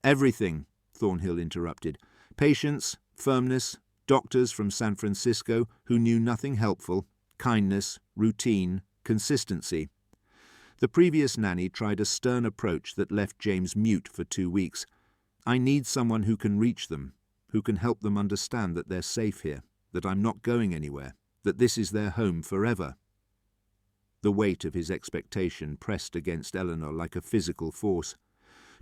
Everything, Thornhill interrupted. Patience, firmness, doctors from San Francisco who knew nothing helpful, kindness, routine, consistency. The previous nanny tried a stern approach that left James mute for 2 weeks. I need someone who can reach them, who can help them understand that they're safe here, that I'm not going anywhere, that this is their home forever. The weight of his expectation pressed against Eleanor like a physical force.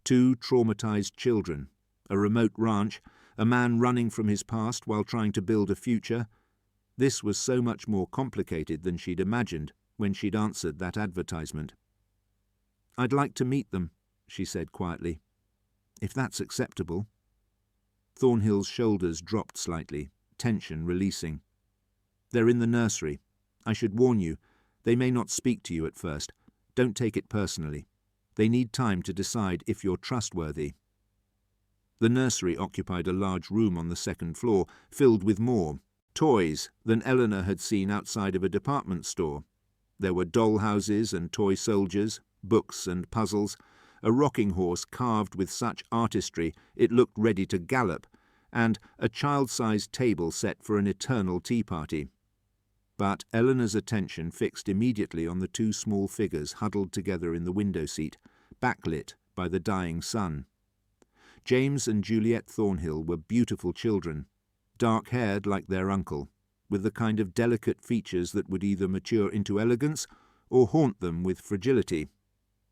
2 traumatized children, a remote ranch, a man running from his past while trying to build a future. This was so much more complicated than she'd imagined when she'd answered that advertisement. "I'd like to meet them," she said quietly. "If that's acceptable." Thornhill's shoulders dropped slightly, tension releasing. "They're in the nursery. I should warn you, they may not speak to you at first. Don't take it personally. They need time to decide if you're trustworthy." The nursery occupied a large room on the 2nd floor, filled with more toys than Eleanor had seen outside of a department store. There were dollhouses and toy soldiers, books and puzzles, a rocking horse carved with such artistry it looked ready to gallop, and a child-sized table set for an eternal tea party. But Eleanor's attention fixed immediately on the 2 small figures huddled together in the window seat, backlit by the dying sun. James and Juliet Thornhill were beautiful children, dark-haired like their uncle, with the kind of delicate features that would either mature into elegance or haunt them with fragility.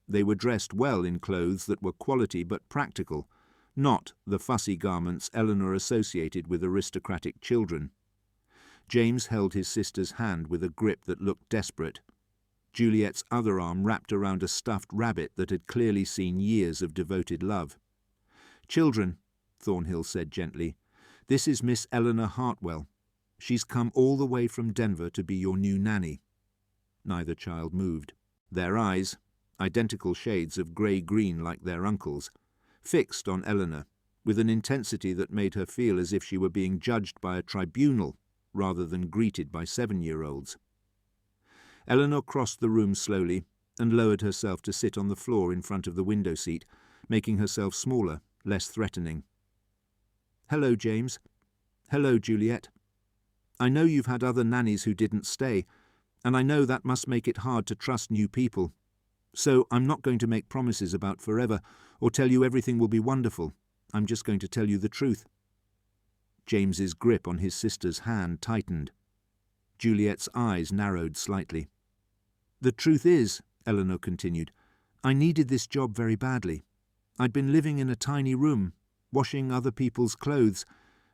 They were dressed well in clothes that were quality but practical, not the fussy garments Eleanor associated with aristocratic children. James held his sister's hand with a grip that looked desperate. Juliet's other arm wrapped around a stuffed rabbit that had clearly seen years of devoted love. "Children," Thornhill said gently, "this is Miss Eleanor Hartwell. She's come all the way from Denver to be your new nanny." Neither child moved. Their eyes, identical shades of grey-green like their uncle's, fixed on Eleanor, with an intensity that made her feel as if she were being judged by a tribunal rather than greeted by 7-year-olds. Eleanor crossed the room slowly and lowered herself to sit on the floor in front of the window seat, making herself smaller, less threatening. "Hello, James. Hello, Juliet. I know you've had other nannies who didn't stay, and I know that must make it hard to trust new people. So I'm not going to make promises about forever or tell you everything will be wonderful. I'm just going to tell you the truth." James's grip on his sister's hand tightened. Juliet's eyes narrowed slightly. "The truth is," Eleanor continued, "I needed this job very badly. I'd been living in a tiny room, washing other people's clothes,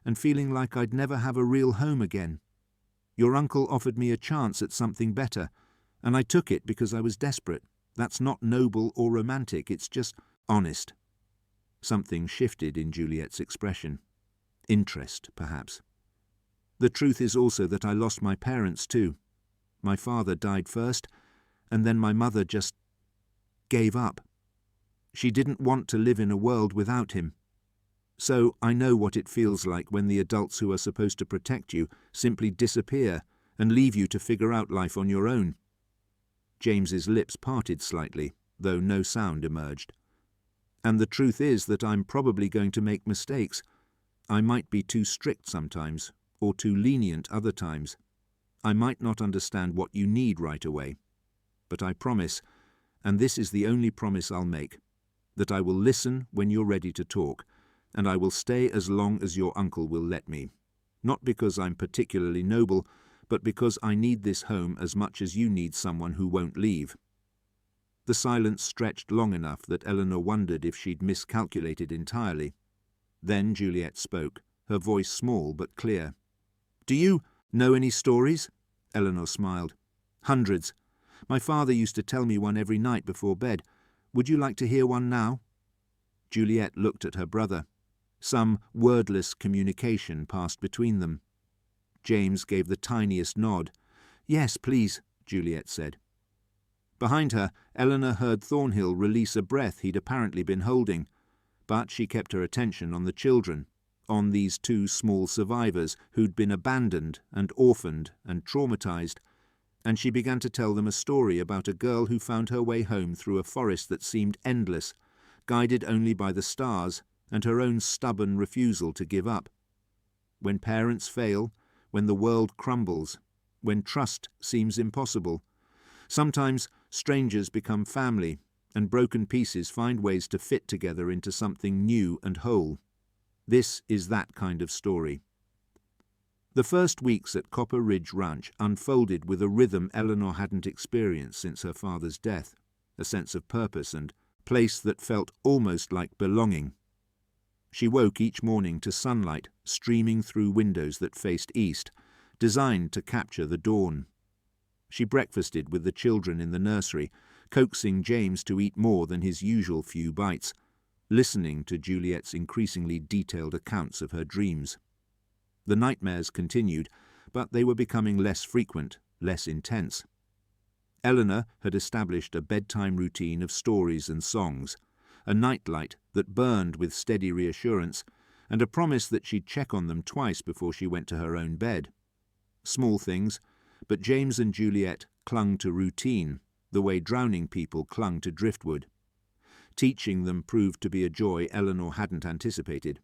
and feeling like I'd never have a real home again. Your uncle offered me a chance at something better, and I took it because I was desperate. That's not noble or romantic, it's just honest." Something shifted in Juliet's expression. Interest, perhaps. "The truth is also that I lost my parents too. My father died first, and then my mother just gave up. She didn't want to live in a world without him. So I know what it feels like when the adults who are supposed to protect you simply disappear and leave you to figure out life on your own." James's lips parted slightly, though no sound emerged. "And the truth is that I'm probably going to make mistakes. I might be too strict sometimes, or too lenient other times. I might not understand what you need right away. But I promise, and this is the only promise I'll make, that I will listen when you're ready to talk, and I will stay as long as your uncle will let me. Not because I'm particularly noble, but because I need this home as much as you need someone who won't leave." The silence stretched long enough that Eleanor wondered if she'd miscalculated entirely. Then Juliet spoke, her voice small but clear. "Do you know any stories?" Eleanor smiled. "Hundreds. My father used to tell me one every night before bed. Would you like to hear one now?" Juliet looked at her brother. Some wordless communication passed between them. James gave the tiniest nod. "Yes, please," Juliet said. Behind her, Eleanor heard Thornhill release a breath he'd apparently been holding, but she kept her attention on the children, on these 2 small survivors who'd been abandoned and orphaned and traumatized, and she began to tell them a story about a girl who found her way home through a forest that seemed endless, guided only by the stars, and her own stubborn refusal to give up. When parents fail, when the world crumbles, when trust seems impossible, sometimes strangers become family, and broken pieces find ways to fit together into something new and whole. This is that kind of story. The first weeks at Copper Ridge Ranch unfolded with a rhythm Eleanor hadn't experienced since her father's death, a sense of purpose and place that felt almost like belonging. She woke each morning to sunlight streaming through windows that faced east, designed to capture the dawn. She breakfasted with the children in the nursery, coaxing James to eat more than his usual few bites, listening to Juliet's increasingly detailed accounts of her dreams. The nightmares continued, but they were becoming less frequent, less intense. Eleanor had established a bedtime routine of stories and songs, a nightlight that burned with steady reassurance, and a promise that she'd check on them twice before she went to her own bed. Small things, but James and Juliet clung to routine, the way drowning people clung to driftwood. Teaching them proved to be a joy Eleanor hadn't anticipated.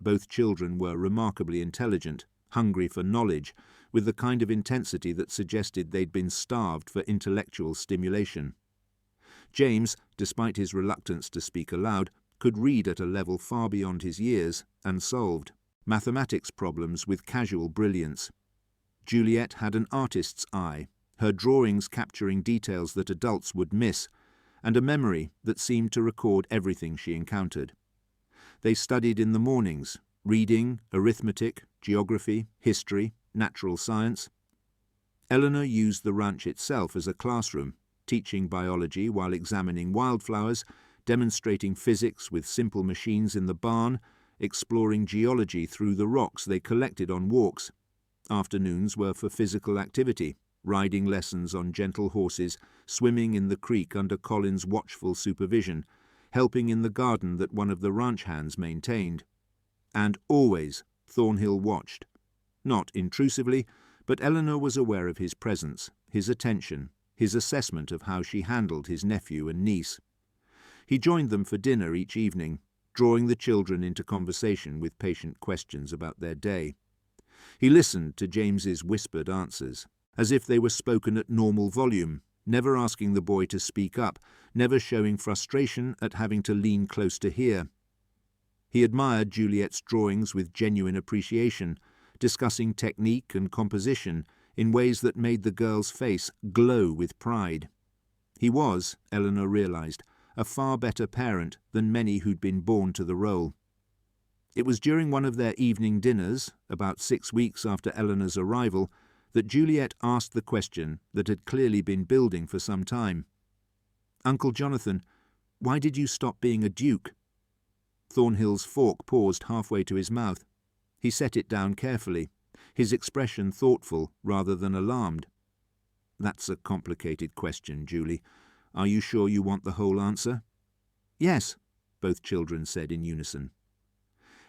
Both children were remarkably intelligent, hungry for knowledge, with the kind of intensity that suggested they'd been starved for intellectual stimulation. James, despite his reluctance to speak aloud, could read at a level far beyond his years and solved mathematics problems with casual brilliance. Juliet had an artist's eye, her drawings capturing details that adults would miss, and a memory that seemed to record everything she encountered. They studied in the mornings, reading, arithmetic, geography, history, natural science. Eleanor used the ranch itself as a classroom, teaching biology while examining wildflowers, demonstrating physics with simple machines in the barn, exploring geology through the rocks they collected on walks. Afternoons were for physical activity, riding lessons on gentle horses, swimming in the creek under Colin's watchful supervision, helping in the garden that one of the ranch hands maintained. And always Thornhill watched. Not intrusively, but Eleanor was aware of his presence, his attention, his assessment of how she handled his nephew and niece. He joined them for dinner each evening, drawing the children into conversation with patient questions about their day. He listened to James's whispered answers, as if they were spoken at normal volume, never asking the boy to speak up, never showing frustration at having to lean close to hear. He admired Juliet's drawings with genuine appreciation, discussing technique and composition in ways that made the girl's face glow with pride. He was, Eleanor realized, a far better parent than many who'd been born to the role. It was during one of their evening dinners, about 6 weeks after Eleanor's arrival, that Juliet asked the question that had clearly been building for some time. "Uncle Jonathan, why did you stop being a duke?" Thornhill's fork paused halfway to his mouth. He set it down carefully, his expression thoughtful rather than alarmed. "That's a complicated question, Julie. Are you sure you want the whole answer?" "Yes," both children said in unison.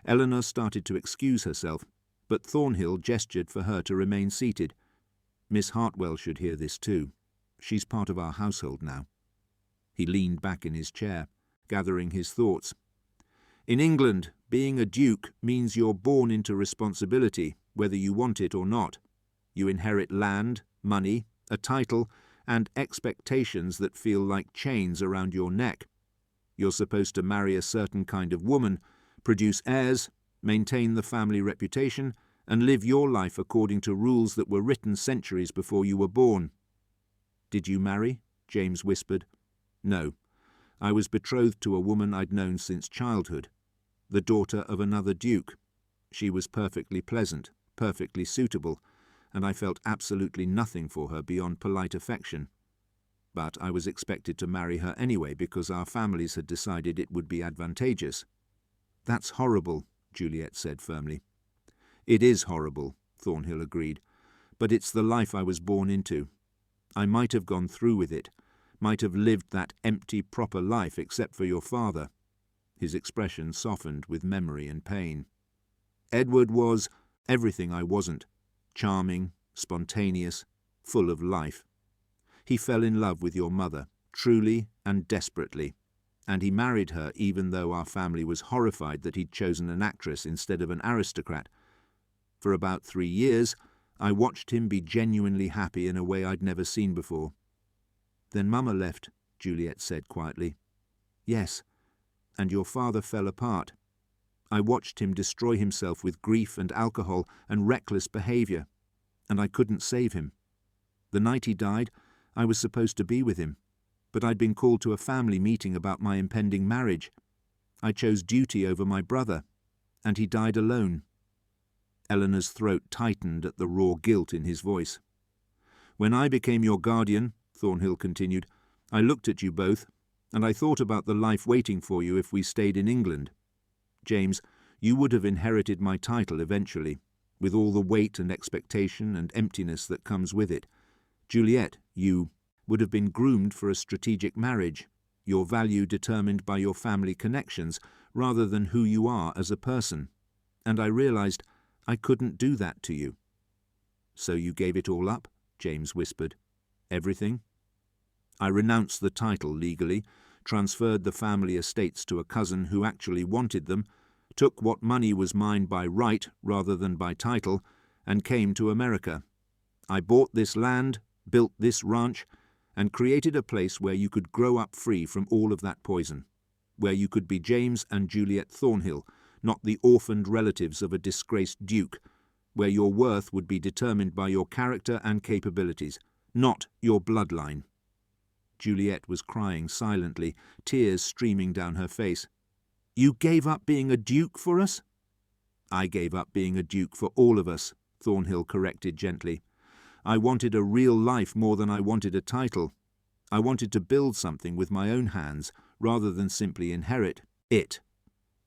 Eleanor started to excuse herself, but Thornhill gestured for her to remain seated. "Miss Hartwell should hear this too. She's part of our household now." He leaned back in his chair, gathering his thoughts. "In England, being a duke means you're born into responsibility, whether you want it or not. You inherit land, money, a title, and expectations that feel like chains around your neck. You're supposed to marry a certain kind of woman, produce heirs, maintain the family reputation, and live your life according to rules that were written centuries before you were born." "Did you marry?" James whispered. "No. I was betrothed to a woman I'd known since childhood, the daughter of another duke. She was perfectly pleasant, perfectly suitable, and I felt absolutely nothing for her beyond polite affection. But I was expected to marry her anyway because our families had decided it would be advantageous." "That's horrible," Juliet said firmly. "It is horrible," Thornhill agreed, "but it's the life I was born into. I might have gone through with it, might have lived that empty, proper life except for your father." His expression softened with memory and pain. "Edward was everything I wasn't, charming, spontaneous, full of life. He fell in love with your mother, truly and desperately, and he married her even though our family was horrified that he'd chosen an actress instead of an aristocrat. For about 3 years, I watched him be genuinely happy in a way I'd never seen before. Then Mama left, Juliet said quietly. Yes, and your father fell apart. I watched him destroy himself with grief and alcohol and reckless behavior, and I couldn't save him. The night he died, I was supposed to be with him, but I'd been called to a family meeting about my impending marriage. I chose duty over my brother, and he died alone. Eleanor's throat tightened at the raw guilt in his voice. When I became your guardian, Thornhill continued, I looked at you both, and I thought about the life waiting for you if we stayed in England. James, you would have inherited my title eventually, with all the weight and expectation and emptiness that comes with it. Juliet, you would have been groomed for a strategic marriage, your value determined by your family connections rather than who you are as a person. And I realized I couldn't do that to you. So you gave it all up? James whispered. Everything? I renounced the title legally, transferred the family estates to a cousin who actually wanted them, took what money was mine by right rather than by title, and came to America. I bought this land, built this ranch, and created a place where you could grow up free from all of that poison, where you could be James and Juliet Thornhill, not the orphaned relatives of a disgraced duke, where your worth would be determined by your character and capabilities, not your bloodline. Juliet was crying silently, tears streaming down her face. You gave up being a duke for us? I gave up being a duke for all of us, Thornhill corrected gently. I wanted a real life more than I wanted a title. I wanted to build something with my own hands rather than simply inherit it.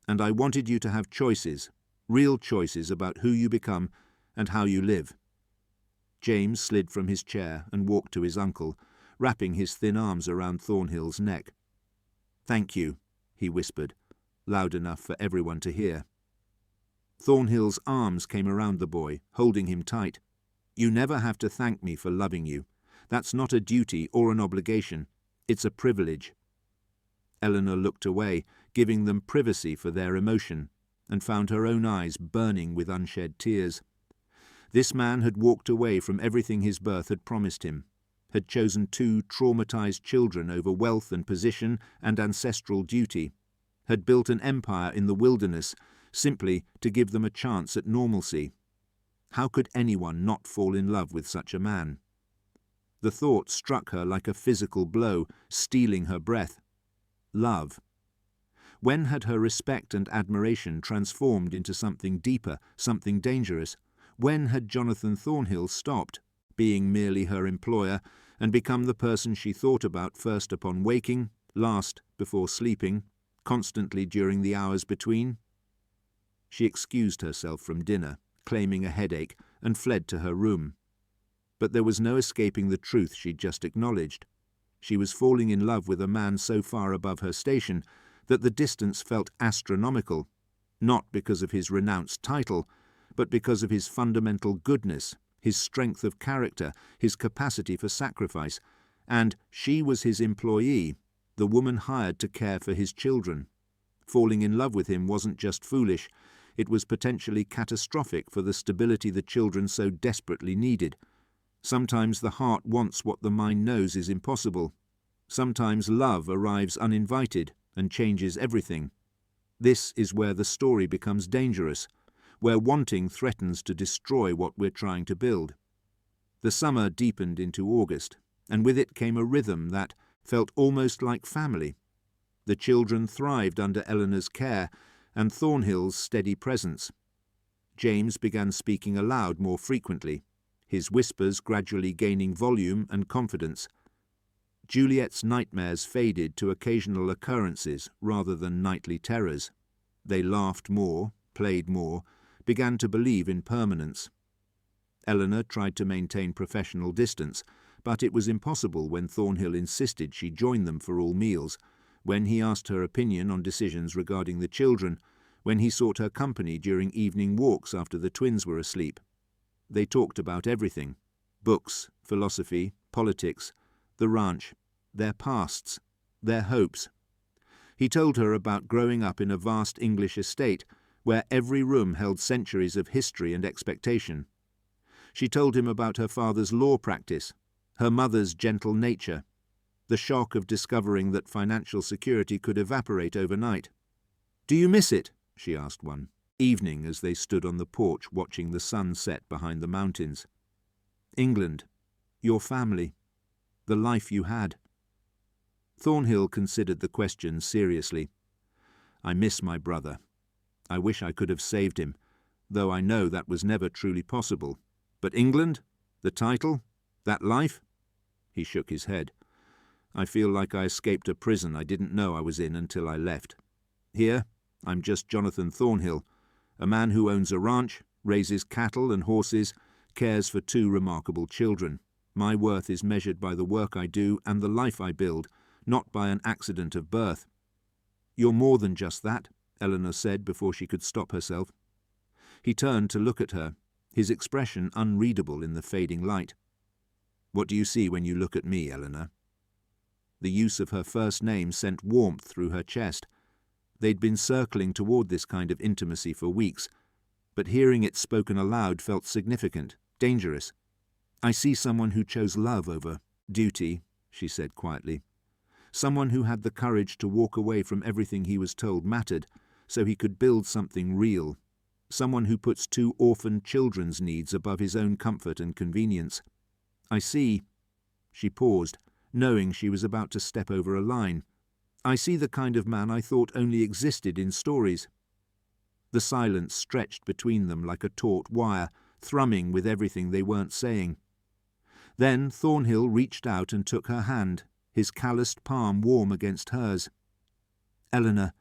And I wanted you to have choices, real choices about who you become and how you live. James slid from his chair and walked to his uncle, wrapping his thin arms around Thornhill's neck. Thank you, he whispered, loud enough for everyone to hear. Thornhill's arms came around the boy, holding him tight. You never have to thank me for loving you. That's not a duty or an obligation. It's a privilege. Eleanor looked away, giving them privacy for their emotion, and found her own eyes burning with unshed tears. This man had walked away from everything his birth had promised him, had chosen 2 traumatized children over wealth and position and ancestral duty, had built an empire in the wilderness simply to give them a chance at normalcy. How could anyone not fall in love with such a man? The thought struck her like a physical blow, stealing her breath. Love. When had her respect and admiration transformed into something deeper, something dangerous? When had Jonathan Thornhill stopped being merely her employer and become the person she thought about first upon waking, last before sleeping, constantly during the hours between? She excused herself from dinner, claiming a headache, and fled to her room. But there was no escaping the truth she'd just acknowledged. She was falling in love with a man so far above her station that the distance felt astronomical, not because of his renounced title, but because of his fundamental goodness, his strength of character, his capacity for sacrifice, and she was his employee, the woman hired to care for his children. Falling in love with him wasn't just foolish, it was potentially catastrophic for the stability the children so desperately needed. Sometimes the heart wants what the mind knows is impossible. Sometimes love arrives uninvited and changes everything. This is where the story becomes dangerous, where wanting threatens to destroy what we're trying to build. The summer deepened into August, and with it came a rhythm that felt almost like family. The children thrived under Eleanor's care and Thornhill's steady presence. James began speaking aloud more frequently, his whispers gradually gaining volume and confidence. Juliet's nightmares faded to occasional occurrences rather than nightly terrors. They laughed more, played more, began to believe in permanence. Eleanor tried to maintain professional distance, but it was impossible when Thornhill insisted she join them for all meals, when he asked her opinion on decisions regarding the children, when he sought her company during evening walks after the twins were asleep. They talked about everything: books, philosophy, politics, the ranch, their pasts, their hopes. He told her about growing up in a vast English estate where every room held centuries of history and expectation. She told him about her father's law practice, her mother's gentle nature, the shock of discovering that financial security could evaporate overnight. "Do you miss it?" she asked one evening as they stood on the porch watching the sun set behind the mountains. "England, your family, the life you had." Thornhill considered the question seriously. "I miss my brother. I wish I could have saved him, though I know that was never truly possible. But England, the title, that life?" He shook his head. "I feel like I escaped a prison I didn't know I was in until I left. Here, I'm just Jonathan Thornhill, a man who owns a ranch, raises cattle and horses, cares for 2 remarkable children. My worth is measured by the work I do and the life I build, not by an accident of birth." "You're more than just that," Eleanor said before she could stop herself. He turned to look at her, his expression unreadable in the fading light. "What do you see when you look at me, Eleanor?" The use of her first name sent warmth through her chest. They'd been circling toward this kind of intimacy for weeks, but hearing it spoken aloud felt significant, dangerous. "I see someone who chose love over duty," she said quietly. "Someone who had the courage to walk away from everything he was told mattered, so he could build something real. Someone who puts 2 orphaned children's needs above his own comfort and convenience. I see." She paused, knowing she was about to step over a line. "I see the kind of man I thought only existed in stories." The silence stretched between them like a taut wire, thrumming with everything they weren't saying. Then Thornhill reached out and took her hand, his calloused palm warm against hers. "Eleanor,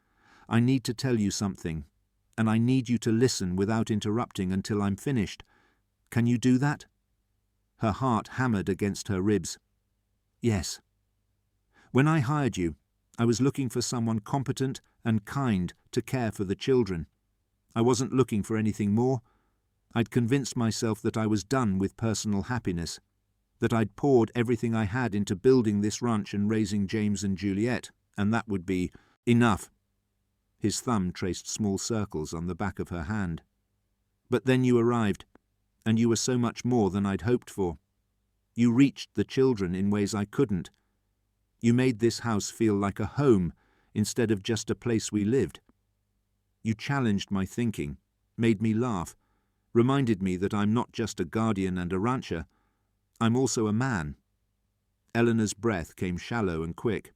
I need to tell you something, and I need you to listen without interrupting until I'm finished. Can you do that?" Her heart hammered against her ribs. "Yes. When I hired you, I was looking for someone competent and kind to care for the children. I wasn't looking for anything more. I'd convinced myself that I was done with personal happiness, that I'd poured everything I had into building this ranch and raising James and Juliet, and that would be enough." His thumb traced small circles on the back of her hand. "But then you arrived, and you were so much more than I'd hoped for. You reached the children in ways I couldn't. You made this house feel like a home instead of just a place we lived. You challenged my thinking, made me laugh, reminded me that I'm not just a guardian and a rancher. I'm also a man." Eleanor's breath came shallow and quick.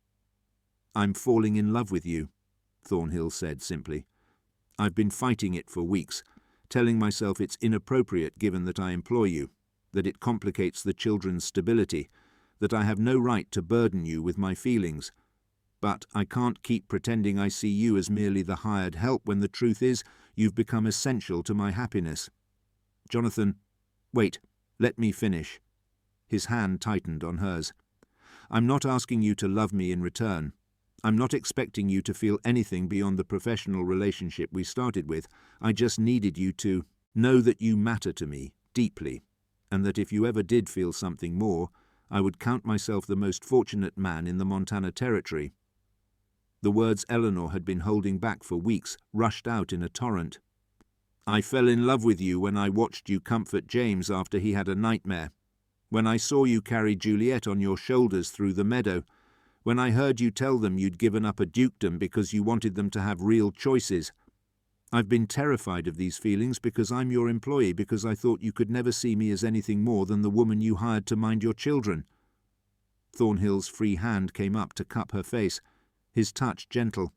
"I'm falling in love with you," Thornhill said simply. "I've been fighting it for weeks, telling myself it's inappropriate given that I employ you, that it complicates the children's stability, that I have no right to burden you with my feelings. But I can't keep pretending I see you as merely the hired help when the truth is you've become essential to my happiness. Jonathan, wait, let me finish." His hand tightened on hers. "I'm not asking you to love me in return. I'm not expecting you to feel anything beyond the professional relationship we started with. I just needed you to know that you matter to me deeply, and that if you ever did feel something more, I would count myself the most fortunate man in the Montana Territory." The words Eleanor had been holding back for weeks rushed out in a torrent. "I fell in love with you when I watched you comfort James after he had a nightmare, when I saw you carry Juliet on your shoulders through the meadow, when I heard you tell them you'd given up a dukedom because you wanted them to have real choices. I've been terrified of these feelings because I'm your employee, because I thought you could never see me as anything more than the woman you hired to mind your children." Thornhill's free hand came up to cup her face, his touch gentle.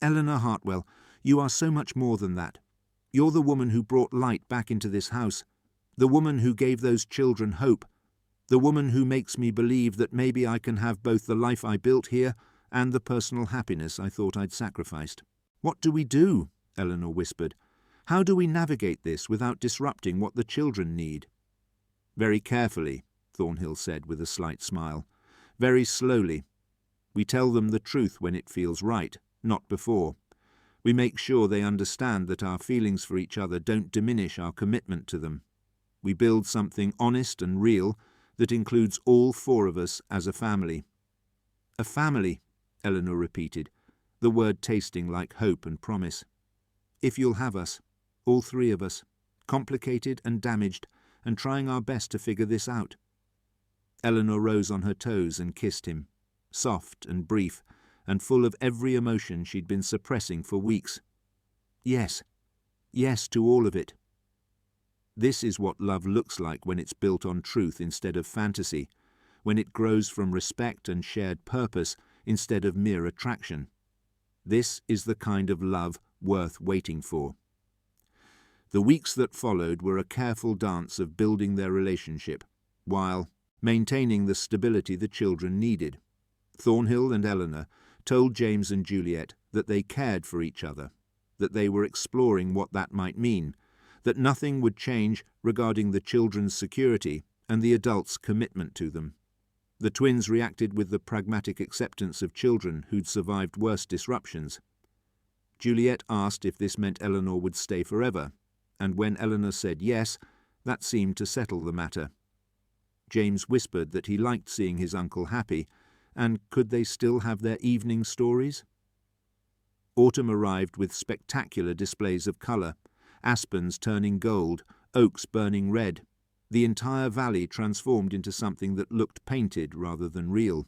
"Eleanor Hartwell, you are so much more than that. You're the woman who brought light back into this house, the woman who gave those children hope, the woman who makes me believe that maybe I can have both the life I built here and the personal happiness I thought I'd sacrificed." "What do we do?" Eleanor whispered. "How do we navigate this without disrupting what the children need?" "Very carefully," Thornhill said with a slight smile. "Very slowly. We tell them the truth when it feels right, not before. We make sure they understand that our feelings for each other don't diminish our commitment to them. We build something honest and real that includes all 4 of us as a family." "A family," Eleanor repeated. the word tasting like hope and promise. If you'll have us, all three of us, complicated and damaged, and trying our best to figure this out. Eleanor rose on her toes and kissed him, soft and brief, and full of every emotion she'd been suppressing for weeks. Yes, yes to all of it. This is what love looks like when it's built on truth instead of fantasy, when it grows from respect and shared purpose instead of mere attraction. This is the kind of love worth waiting for. The weeks that followed were a careful dance of building their relationship, while maintaining the stability the children needed. Thornhill and Eleanor told James and Juliet that they cared for each other, that they were exploring what that might mean, that nothing would change regarding the children's security and the adults' commitment to them. The twins reacted with the pragmatic acceptance of children who'd survived worse disruptions. Juliet asked if this meant Eleanor would stay forever, and when Eleanor said yes, that seemed to settle the matter. James whispered that he liked seeing his uncle happy, and could they still have their evening stories? Autumn arrived with spectacular displays of colour, aspens turning gold, oaks burning red, the entire valley transformed into something that looked painted rather than real.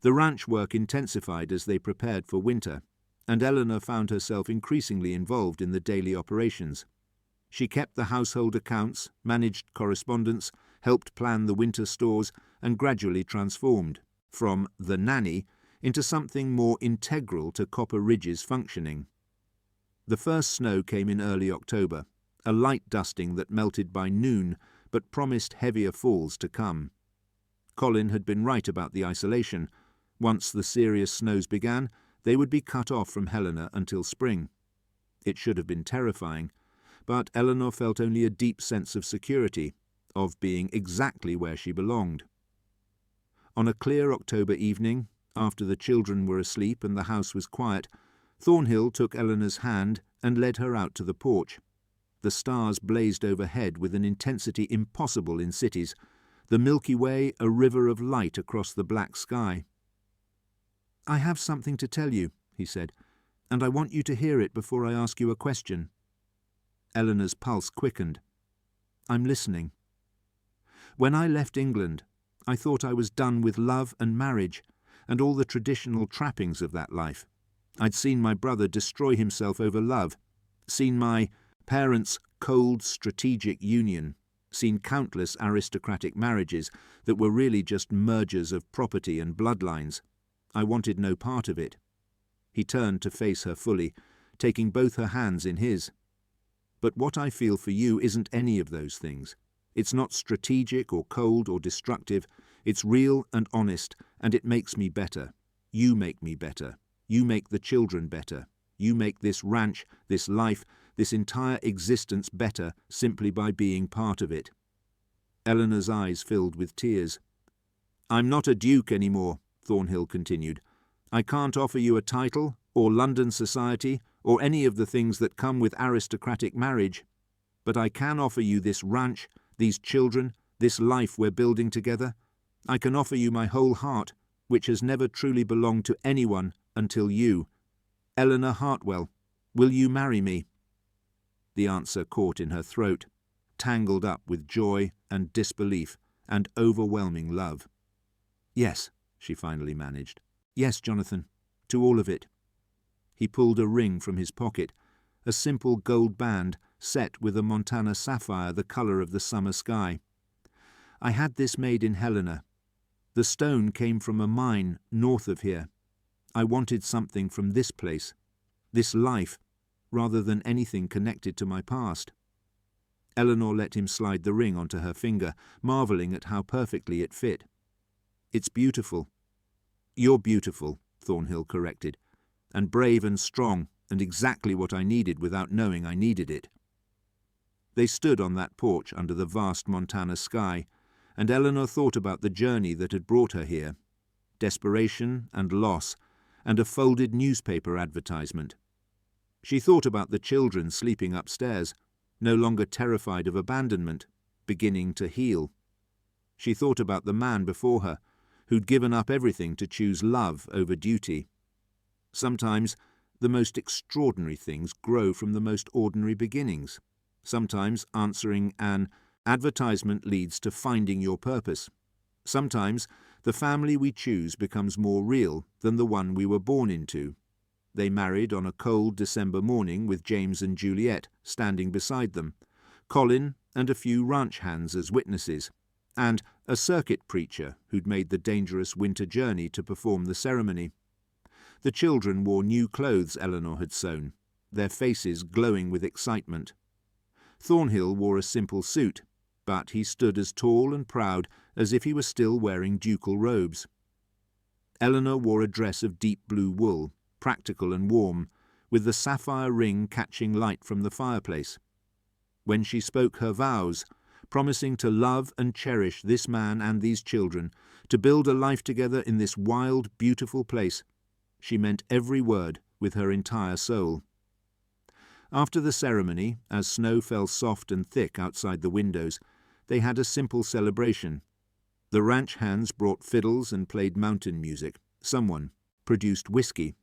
The ranch work intensified as they prepared for winter, and Eleanor found herself increasingly involved in the daily operations. She kept the household accounts, managed correspondence, helped plan the winter stores, and gradually transformed from the Nanny into something more integral to Copper Ridge's functioning. The first snow came in early October, a light dusting that melted by noon but promised heavier falls to come. Colin had been right about the isolation. Once the serious snows began, they would be cut off from Helena until spring. It should have been terrifying, but Eleanor felt only a deep sense of security, of being exactly where she belonged. On a clear October evening, after the children were asleep and the house was quiet, Thornhill took Eleanor's hand and led her out to the porch. The stars blazed overhead with an intensity impossible in cities, the Milky Way a river of light across the black sky. "I have something to tell you," he said, "and I want you to hear it before I ask you a question." Eleanor's pulse quickened. "I'm listening." "When I left England, I thought I was done with love and marriage, and all the traditional trappings of that life. I'd seen my brother destroy himself over love, seen my parents' cold, strategic union, seen countless aristocratic marriages that were really just mergers of property and bloodlines. I wanted no part of it." He turned to face her fully, taking both her hands in his. "But what I feel for you isn't any of those things. It's not strategic or cold or destructive. It's real and honest, and it makes me better. You make me better. You make the children better. You make this ranch, this life, this entire existence better simply by being part of it." Eleanor's eyes filled with tears. "I'm not a duke anymore," Thornhill continued. "I can't offer you a title, or London society, or any of the things that come with aristocratic marriage. But I can offer you this ranch, these children, this life we're building together. I can offer you my whole heart, which has never truly belonged to anyone until you. Eleanor Hartwell, will you marry me?" The answer caught in her throat, tangled up with joy and disbelief and overwhelming love. "Yes," she finally managed. "Yes, Jonathan, to all of it." He pulled a ring from his pocket, a simple gold band set with a Montana sapphire the colour of the summer sky. "I had this made in Helena. The stone came from a mine north of here. I wanted something from this place, this life, rather than anything connected to my past." Eleanor let him slide the ring onto her finger, marvelling at how perfectly it fit. "It's beautiful." "You're beautiful," Thornhill corrected, "and brave and strong, and exactly what I needed without knowing I needed it." They stood on that porch under the vast Montana sky, and Eleanor thought about the journey that had brought her here, desperation and loss, and a folded newspaper advertisement. She thought about the children sleeping upstairs, no longer terrified of abandonment, beginning to heal. She thought about the man before her, who'd given up everything to choose love over duty. Sometimes the most extraordinary things grow from the most ordinary beginnings. Sometimes answering an advertisement leads to finding your purpose. Sometimes the family we choose becomes more real than the one we were born into. They married on a cold December morning with James and Juliet standing beside them, Colin and a few ranch hands as witnesses, and a circuit preacher who'd made the dangerous winter journey to perform the ceremony. The children wore new clothes Eleanor had sewn, their faces glowing with excitement. Thornhill wore a simple suit, but he stood as tall and proud as if he were still wearing ducal robes. Eleanor wore a dress of deep blue wool, practical and warm, with the sapphire ring catching light from the fireplace. When she spoke her vows, promising to love and cherish this man and these children, to build a life together in this wild, beautiful place, she meant every word with her entire soul. After the ceremony, as snow fell soft and thick outside the windows, they had a simple celebration. The ranch hands brought fiddles and played mountain music. Someone produced whiskey.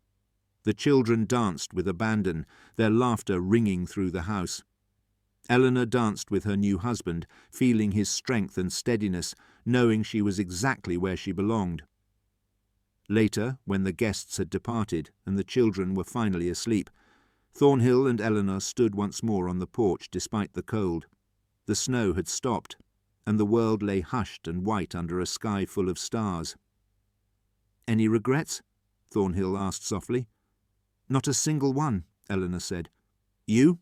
The children danced with abandon, their laughter ringing through the house. Eleanor danced with her new husband, feeling his strength and steadiness, knowing she was exactly where she belonged. Later, when the guests had departed and the children were finally asleep, Thornhill and Eleanor stood once more on the porch despite the cold. The snow had stopped, and the world lay hushed and white under a sky full of stars. "Any regrets?" Thornhill asked softly. "Not a single one," Eleanor said. "You?"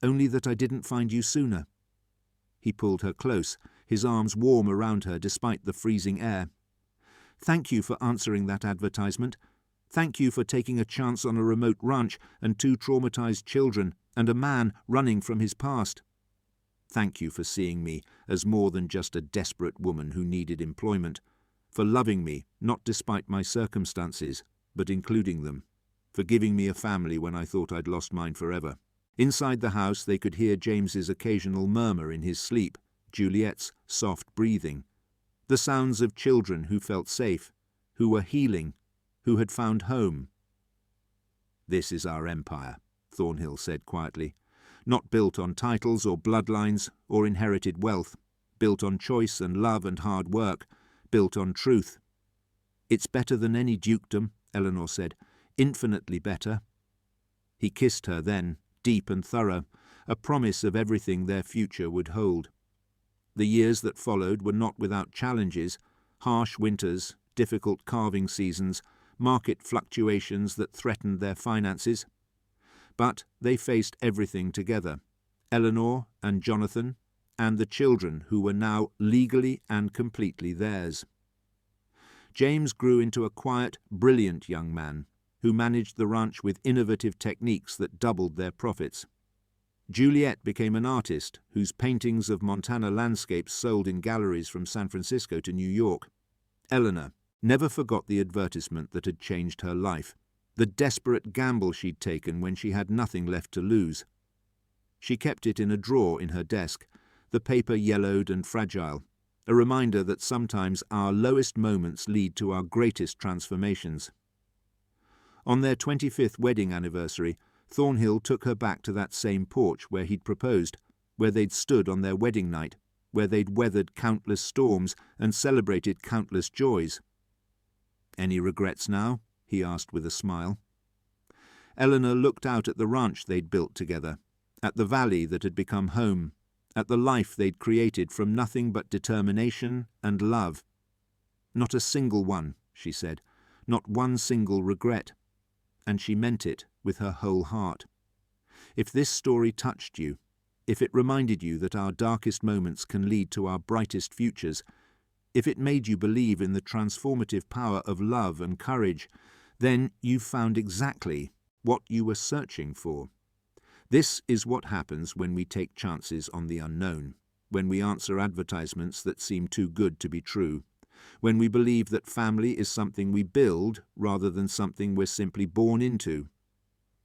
"Only that I didn't find you sooner." He pulled her close, his arms warm around her despite the freezing air. "Thank you for answering that advertisement. Thank you for taking a chance on a remote ranch and 2 traumatized children and a man running from his past. Thank you for seeing me as more than just a desperate woman who needed employment, for loving me not despite my circumstances, but including them, for giving me a family when I thought I'd lost mine forever." Inside the house they could hear James's occasional murmur in his sleep, Juliet's soft breathing, the sounds of children who felt safe, who were healing, who had found home. "This is our empire," Thornhill said quietly, "not built on titles or bloodlines or inherited wealth, built on choice and love and hard work, built on truth." "It's better than any dukedom," Eleanor said, "infinitely better." He kissed her then, deep and thorough, a promise of everything their future would hold. The years that followed were not without challenges, harsh winters, difficult calving seasons, market fluctuations that threatened their finances. But they faced everything together, Eleanor and Jonathan, and the children who were now legally and completely theirs. James grew into a quiet, brilliant young man who managed the ranch with innovative techniques that doubled their profits. Juliet became an artist whose paintings of Montana landscapes sold in galleries from San Francisco to New York. Eleanor never forgot the advertisement that had changed her life, the desperate gamble she'd taken when she had nothing left to lose. She kept it in a drawer in her desk, the paper yellowed and fragile, a reminder that sometimes our lowest moments lead to our greatest transformations. On their 25th wedding anniversary, Thornhill took her back to that same porch where he'd proposed, where they'd stood on their wedding night, where they'd weathered countless storms and celebrated countless joys. "Any regrets now?" he asked with a smile. Eleanor looked out at the ranch they'd built together, at the valley that had become home, at the life they'd created from nothing but determination and love. "Not a single one," she said, "not one single regret." And she meant it with her whole heart. If this story touched you, if it reminded you that our darkest moments can lead to our brightest futures, if it made you believe in the transformative power of love and courage, then you've found exactly what you were searching for. This is what happens when we take chances on the unknown, when we answer advertisements that seem too good to be true, when we believe that family is something we build rather than something we're simply born into.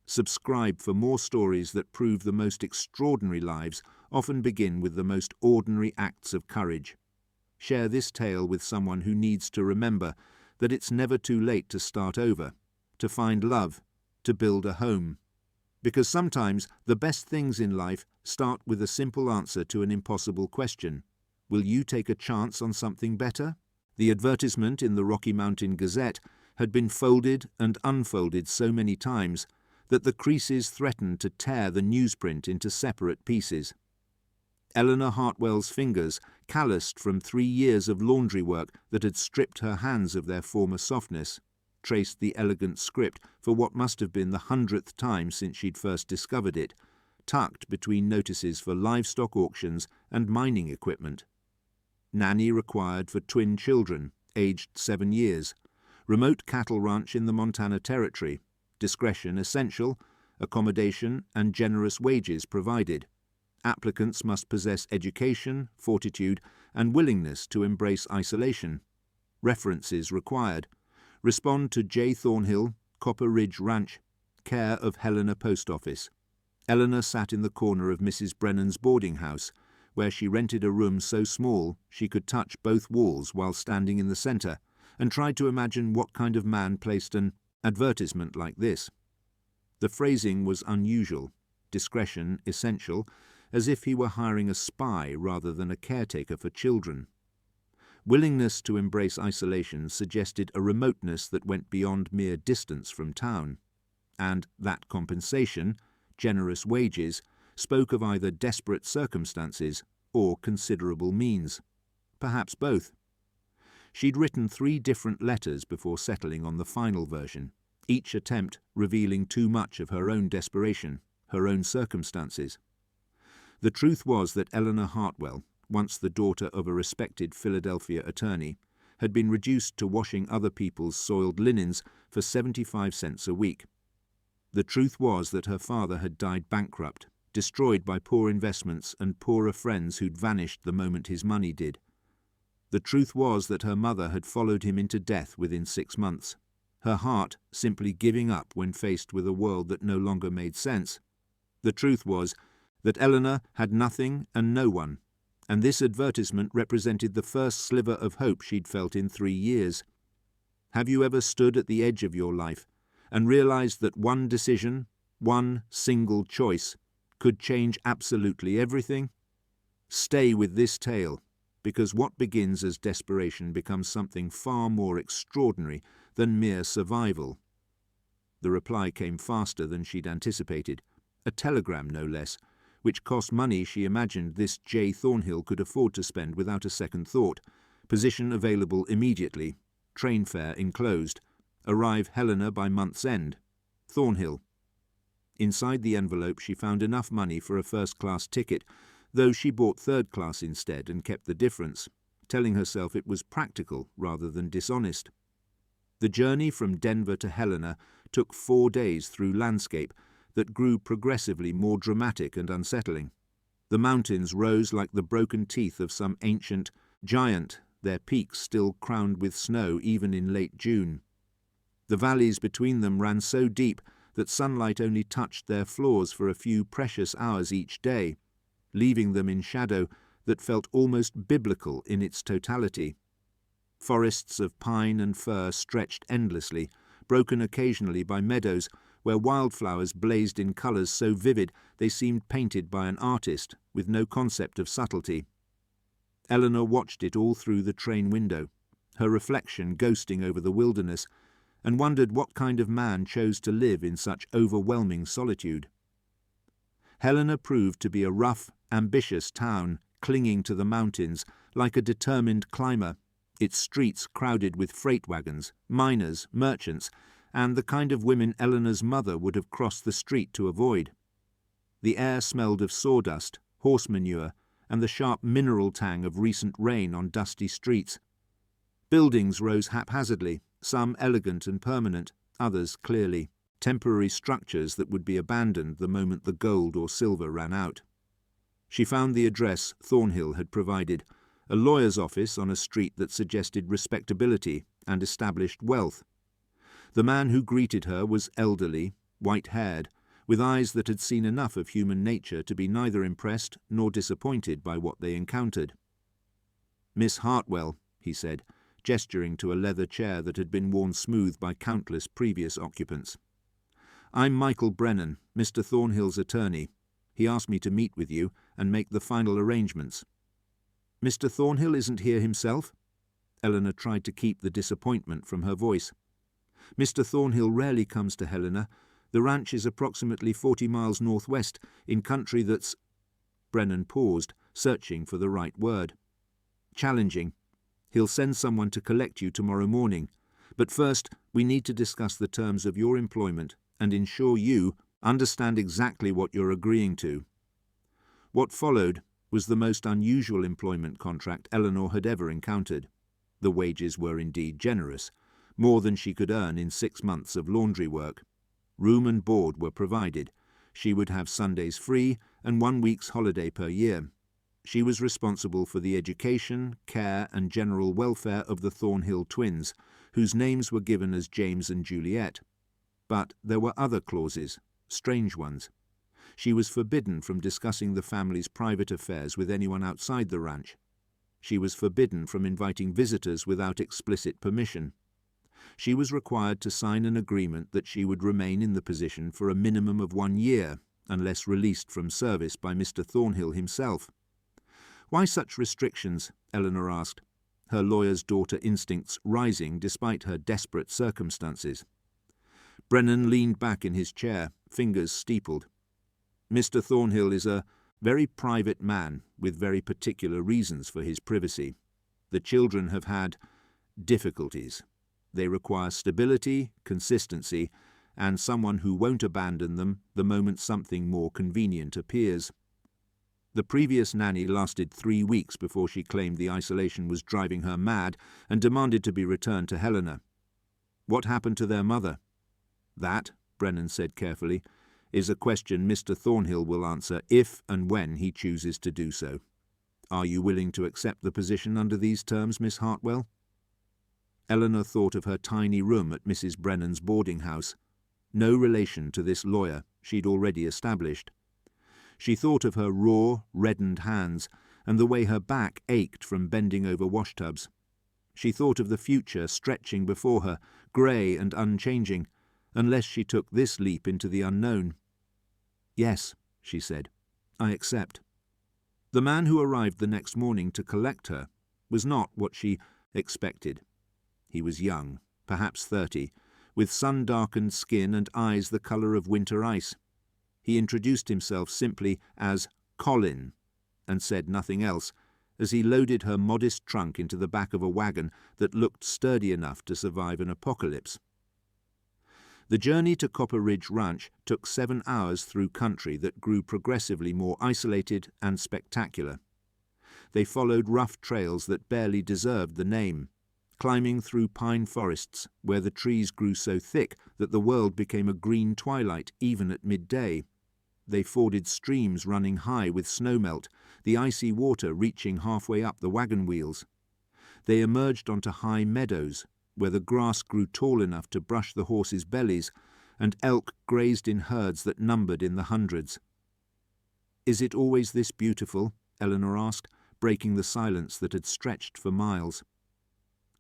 Subscribe for more stories that prove the most extraordinary lives often begin with the most ordinary acts of courage. Share this tale with someone who needs to remember that it's never too late to start over, to find love, to build a home. Because sometimes the best things in life start with a simple answer to an impossible question. Will you take a chance on something better? The advertisement in the Rocky Mountain Gazette had been folded and unfolded so many times that the creases threatened to tear the newsprint into separate pieces. Eleanor Hartwell's fingers, calloused from 3 years of laundry work that had stripped her hands of their former softness, traced the elegant script for what must have been the 100th time since she'd first discovered it, tucked between notices for livestock auctions and mining equipment. Nanny required for twin children, aged 7 years. Remote cattle ranch in the Montana Territory. Discretion essential. Accommodation and generous wages provided. Applicants must possess education, fortitude, and willingness to embrace isolation. References required. Respond to J. Thornhill, Copper Ridge Ranch. Care of Helena Post Office. Eleanor sat in the corner of Mrs. Brennan's boarding house, where she rented a room so small she could touch both walls while standing in the centre, and tried to imagine what kind of man placed an advertisement like this. The phrasing was unusual, discretion essential, as if he were hiring a spy rather than a caretaker for children. Willingness to embrace isolation suggested a remoteness that went beyond mere distance from town, and that compensation, generous wages, spoke of either desperate circumstances or considerable means, perhaps both. She'd written 3 different letters before settling on the final version, each attempt revealing too much of her own desperation, her own circumstances. The truth was that Eleanor Hartwell, once the daughter of a respected Philadelphia attorney, had been reduced to washing other people's soiled linens for 75 cents a week. The truth was that her father had died bankrupt, destroyed by poor investments and poorer friends who'd vanished the moment his money did. The truth was that her mother had followed him into death within 6 months, her heart simply giving up when faced with a world that no longer made sense. The truth was that Eleanor had nothing and no one, and this advertisement represented the first sliver of hope she'd felt in 3 years. Have you ever stood at the edge of your life and realized that one decision, one single choice, could change absolutely everything? Stay with this tale, because what begins as desperation becomes something far more extraordinary than mere survival. The reply came faster than she'd anticipated, a telegram no less, which cost money she imagined this J. Thornhill could afford to spend without a second thought. Position available immediately. Train fare enclosed. Arrive Helena by month's end. Thornhill. Inside the envelope she found enough money for a first-class ticket, though she bought third class instead and kept the difference, telling herself it was practical rather than dishonest. The journey from Denver to Helena took 4 days through landscape that grew progressively more dramatic and unsettling. The mountains rose like the broken teeth of some ancient giant, their peaks still crowned with snow even in late June. The valleys between them ran so deep that sunlight only touched their floors for a few precious hours each day, leaving them in shadow that felt almost biblical in its totality. Forests of pine and fir stretched endlessly, broken occasionally by meadows where wildflowers blazed in colours so vivid they seemed painted by an artist with no concept of subtlety. Eleanor watched it all through the train window, her reflection ghosting over the wilderness, and wondered what kind of man chose to live in such overwhelming solitude. Helena proved to be a rough, ambitious town, clinging to the mountains like a determined climber, its streets crowded with freight wagons, miners, merchants, and the kind of women Eleanor's mother would have crossed the street to avoid. The air smelled of sawdust, horse manure, and the sharp mineral tang of recent rain on dusty streets. Buildings rose haphazardly, some elegant and permanent, others clearly temporary structures that would be abandoned the moment the gold or silver ran out. She found the address Thornhill had provided, a lawyer's office on a street that suggested respectability and established wealth. The man who greeted her was elderly, white-haired, with eyes that had seen enough of human nature to be neither impressed nor disappointed by what they encountered. "Miss Hartwell," he said, gesturing to a leather chair that had been worn smooth by countless previous occupants. "I'm Michael Brennan, Mr. Thornhill's attorney. He asked me to meet with you and make the final arrangements." "Mr. Thornhill isn't here himself?" Eleanor tried to keep the disappointment from her voice. "Mr. Thornhill rarely comes to Helena. The ranch is approximately 40 miles northwest, in country that's—" Brennan paused, searching for the right word. "Challenging. He'll send someone to collect you tomorrow morning. But first, we need to discuss the terms of your employment and ensure you understand exactly what you're agreeing to." What followed was the most unusual employment contract Eleanor had ever encountered. The wages were indeed generous, more than she could earn in 6 months of laundry work. Room and board were provided. She would have Sundays free and 1 week's holiday per year. She was responsible for the education, care, and general welfare of the Thornhill twins, whose names were given as James and Juliet. But there were other clauses, strange ones. She was forbidden from discussing the family's private affairs with anyone outside the ranch. She was forbidden from inviting visitors without explicit permission. She was required to sign an agreement that she would remain in the position for a minimum of 1 year, unless released from service by Mr. Thornhill himself. "Why such restrictions?" Eleanor asked, her lawyer's daughter instincts rising despite her desperate circumstances. Brennan leaned back in his chair, fingers steepled. "Mr. Thornhill is a very private man with very particular reasons for his privacy. The children have had difficulties. They require stability, consistency, and someone who won't abandon them the moment something more convenient appears. The previous nanny lasted 3 weeks before she claimed the isolation was driving her mad and demanded to be returned to Helena. What happened to their mother?" "That," Brennan said carefully, "is a question Mr. Thornhill will answer if and when he chooses to do so. Are you willing to accept the position under these terms, Miss Hartwell?" Eleanor thought of her tiny room at Mrs. Brennan's boarding house. No relation to this lawyer she'd already established. She thought of her raw, reddened hands and the way her back ached from bending over washtubs. She thought of the future stretching before her, grey and unchanging, unless she took this leap into the unknown. "Yes," she said, "I accept." The man who arrived the next morning to collect her was not what she expected. He was young, perhaps 30, with sun-darkened skin and eyes the colour of winter ice. He introduced himself simply as Colin and said nothing else, as he loaded her modest trunk into the back of a wagon that looked sturdy enough to survive an apocalypse. The journey to Copper Ridge Ranch took 7 hours through country that grew progressively more isolated and spectacular. They followed rough trails that barely deserved the name, climbing through pine forests where the trees grew so thick that the world became a green twilight even at midday. They forded streams running high with snowmelt, the icy water reaching halfway up the wagon wheels. They emerged onto high meadows, where the grass grew tall enough to brush the horses' bellies, and elk grazed in herds that numbered in the hundreds. "Is it always this beautiful?" Eleanor asked, breaking the silence that had stretched for miles.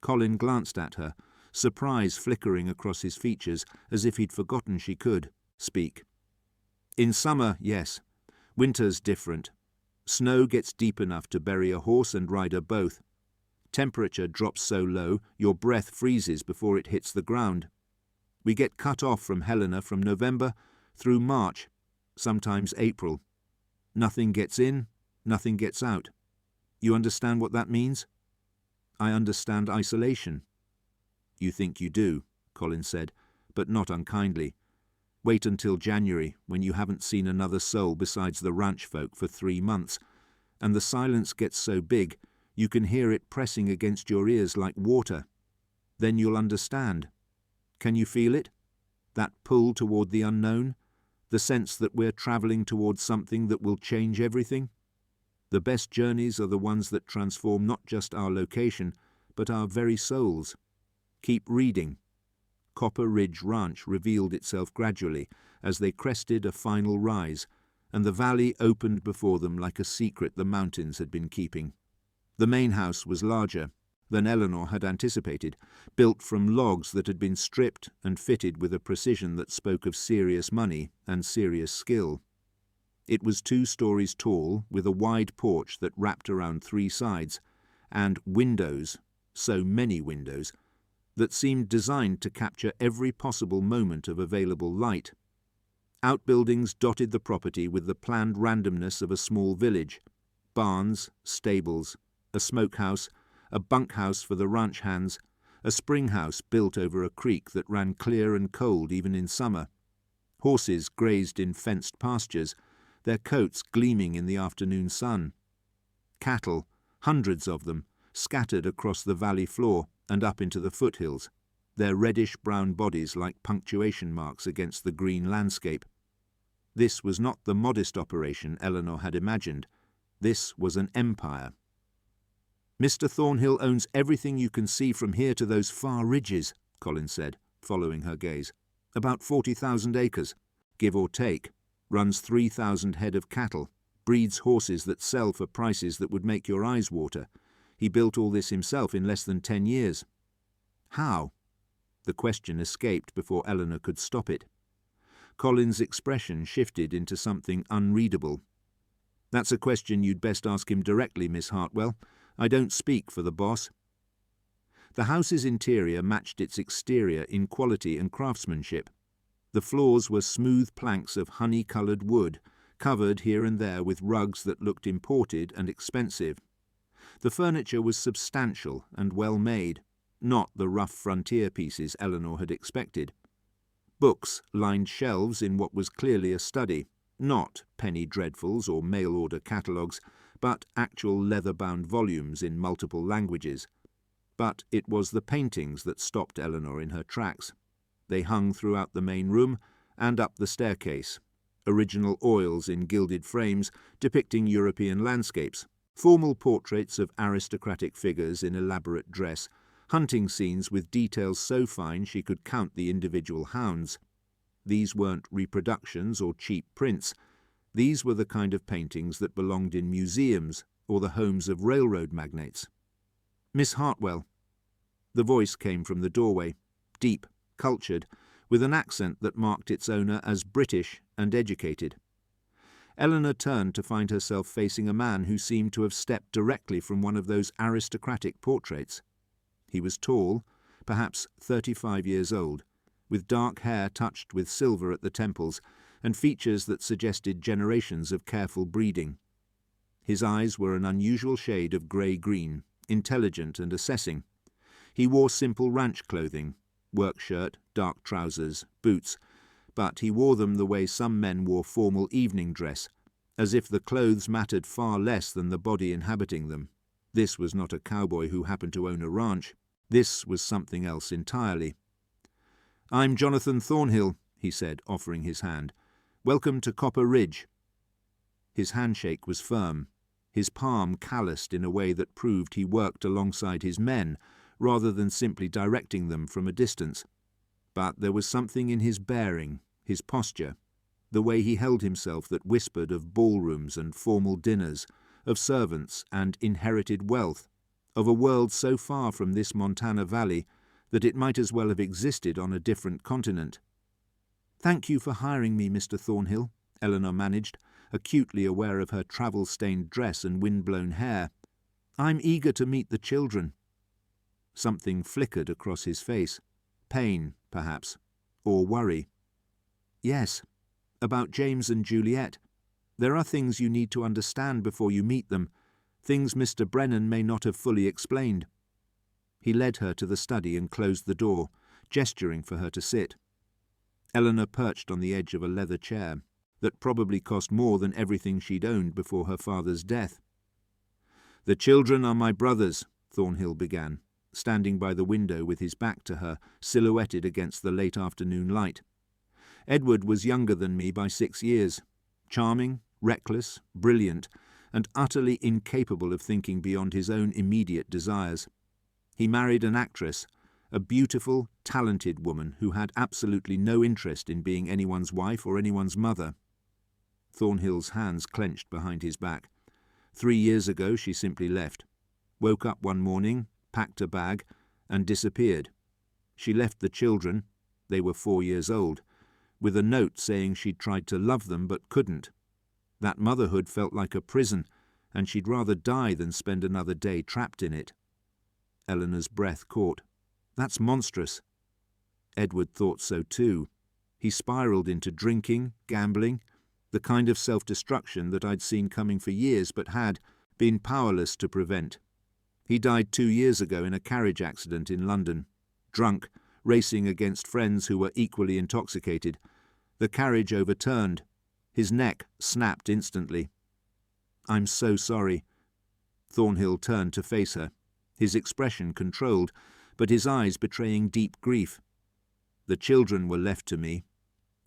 Colin glanced at her, surprise flickering across his features as if he'd forgotten she could speak. "In summer, yes. Winter's different. Snow gets deep enough to bury a horse and rider both. Temperature drops so low your breath freezes before it hits the ground. We get cut off from Helena from November through March, sometimes April. Nothing gets in, nothing gets out. You understand what that means?" "I understand isolation." "You think you do," Colin said, but not unkindly. "Wait until January, when you haven't seen another soul besides the ranch folk for 3 months, and the silence gets so big you can hear it pressing against your ears like water. Then you'll understand. Can you feel it? That pull toward the unknown? The sense that we're travelling towards something that will change everything? The best journeys are the ones that transform not just our location, but our very souls. Keep reading." Copper Ridge Ranch revealed itself gradually as they crested a final rise, and the valley opened before them like a secret the mountains had been keeping. The main house was larger, than Eleanor had anticipated, built from logs that had been stripped and fitted with a precision that spoke of serious money and serious skill. It was 2 stories tall, with a wide porch that wrapped around 3 sides, and windows, so many windows, that seemed designed to capture every possible moment of available light. Outbuildings dotted the property with the planned randomness of a small village: barns, stables, a smokehouse, a bunkhouse for the ranch hands, a spring house built over a creek that ran clear and cold even in summer. Horses grazed in fenced pastures, their coats gleaming in the afternoon sun. Cattle, hundreds of them, scattered across the valley floor and up into the foothills, their reddish-brown bodies like punctuation marks against the green landscape. This was not the modest operation Eleanor had imagined. This was an empire. "Mr. Thornhill owns everything you can see from here to those far ridges," Collins said, following her gaze. "About 40,000 acres, give or take, runs 3,000 head of cattle, breeds horses that sell for prices that would make your eyes water. He built all this himself in less than 10 years. How?" The question escaped before Eleanor could stop it. Collins' expression shifted into something unreadable. "That's a question you'd best ask him directly, Miss Hartwell. I don't speak for the boss." The house's interior matched its exterior in quality and craftsmanship. The floors were smooth planks of honey-coloured wood, covered here and there with rugs that looked imported and expensive. The furniture was substantial and well made, not the rough frontier pieces Eleanor had expected. Books lined shelves in what was clearly a study, not penny dreadfuls or mail-order catalogues, but actual leather-bound volumes in multiple languages. But it was the paintings that stopped Eleanor in her tracks. They hung throughout the main room and up the staircase. Original oils in gilded frames depicting European landscapes, formal portraits of aristocratic figures in elaborate dress, hunting scenes with details so fine she could count the individual hounds. These weren't reproductions or cheap prints. These were the kind of paintings that belonged in museums or the homes of railroad magnates. "Miss Hartwell." The voice came from the doorway, deep, cultured, with an accent that marked its owner as British and educated. Eleanor turned to find herself facing a man who seemed to have stepped directly from one of those aristocratic portraits. He was tall, perhaps 35 years old, with dark hair touched with silver at the temples and features that suggested generations of careful breeding. His eyes were an unusual shade of grey-green, intelligent and assessing. He wore simple ranch clothing, work shirt, dark trousers, boots, but he wore them the way some men wore formal evening dress, as if the clothes mattered far less than the body inhabiting them. This was not a cowboy who happened to own a ranch. This was something else entirely. "I'm Jonathan Thornhill," he said, offering his hand. "Welcome to Copper Ridge." His handshake was firm, his palm calloused in a way that proved he worked alongside his men, rather than simply directing them from a distance. But there was something in his bearing, his posture, the way he held himself that whispered of ballrooms and formal dinners, of servants and inherited wealth, of a world so far from this Montana valley that it might as well have existed on a different continent. "Thank you for hiring me, Mr. Thornhill," Eleanor managed, acutely aware of her travel-stained dress and wind-blown hair. "I'm eager to meet the children." Something flickered across his face. Pain, perhaps, or worry. "Yes, about James and Juliet. There are things you need to understand before you meet them, things Mr. Brennan may not have fully explained." He led her to the study and closed the door, gesturing for her to sit. Eleanor perched on the edge of a leather chair that probably cost more than everything she'd owned before her father's death. "The children are my brothers," Thornhill began, standing by the window with his back to her, silhouetted against the late afternoon light. "Edward was younger than me by 6 years, charming, reckless, brilliant, and utterly incapable of thinking beyond his own immediate desires. He married an actress, a beautiful, talented woman who had absolutely no interest in being anyone's wife or anyone's mother." Thornhill's hands clenched behind his back. 3 years ago she simply left. Woke up one morning, packed a bag, and disappeared. She left the children, they were 4 years old, with a note saying she'd tried to love them but couldn't. That motherhood felt like a prison, and she'd rather die than spend another day trapped in it. Eleanor's breath caught. That's monstrous. Edward thought so too. He spiraled into drinking, gambling, the kind of self-destruction that I'd seen coming for years but had been powerless to prevent. He died 2 years ago in a carriage accident in London, drunk, racing against friends who were equally intoxicated. The carriage overturned. His neck snapped instantly. I'm so sorry. Thornhill turned to face her, his expression controlled, but his eyes betraying deep grief. The children were left to me.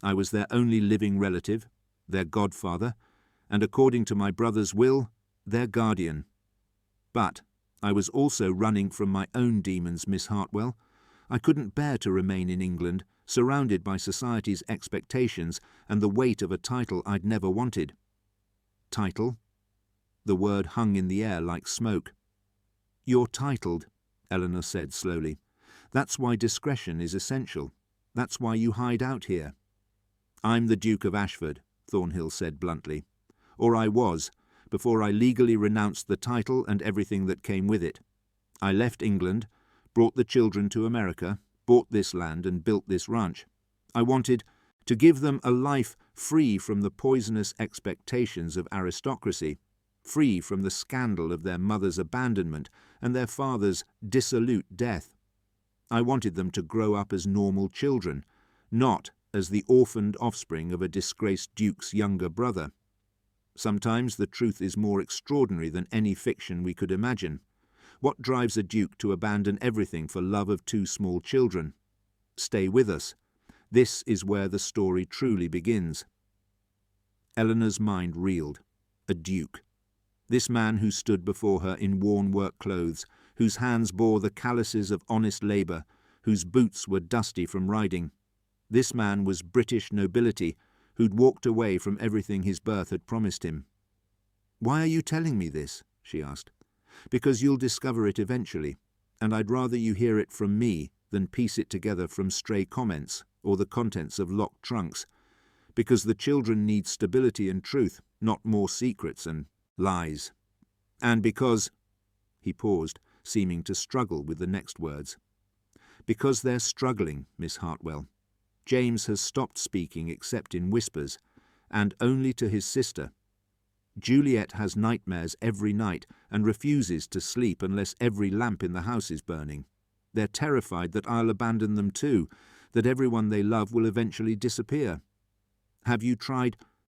I was their only living relative, their godfather, and according to my brother's will, their guardian. But I was also running from my own demons, Miss Hartwell. I couldn't bear to remain in England, surrounded by society's expectations and the weight of a title I'd never wanted. Title? The word hung in the air like smoke. You're titled, Eleanor said slowly. That's why discretion is essential. That's why you hide out here. I'm the Duke of Ashford, Thornhill said bluntly. Or I was, before I legally renounced the title and everything that came with it. I left England, brought the children to America, bought this land and built this ranch. I wanted to give them a life free from the poisonous expectations of aristocracy, free from the scandal of their mother's abandonment and their father's dissolute death. I wanted them to grow up as normal children, not as the orphaned offspring of a disgraced duke's younger brother. Sometimes the truth is more extraordinary than any fiction we could imagine. What drives a duke to abandon everything for love of 2 small children? Stay with us. This is where the story truly begins. Eleanor's mind reeled. A duke. This man who stood before her in worn work clothes, whose hands bore the calluses of honest labour, whose boots were dusty from riding. This man was British nobility, who'd walked away from everything his birth had promised him. "Why are you telling me this?" she asked. "Because you'll discover it eventually, and I'd rather you hear it from me than piece it together from stray comments or the contents of locked trunks. Because the children need stability and truth, not more secrets and lies. And because—" He paused, seeming to struggle with the next words. "Because they're struggling, Miss Hartwell. James has stopped speaking except in whispers, and only to his sister. Juliet has nightmares every night and refuses to sleep unless every lamp in the house is burning. They're terrified that I'll abandon them too, that everyone they love will eventually disappear. Have you tried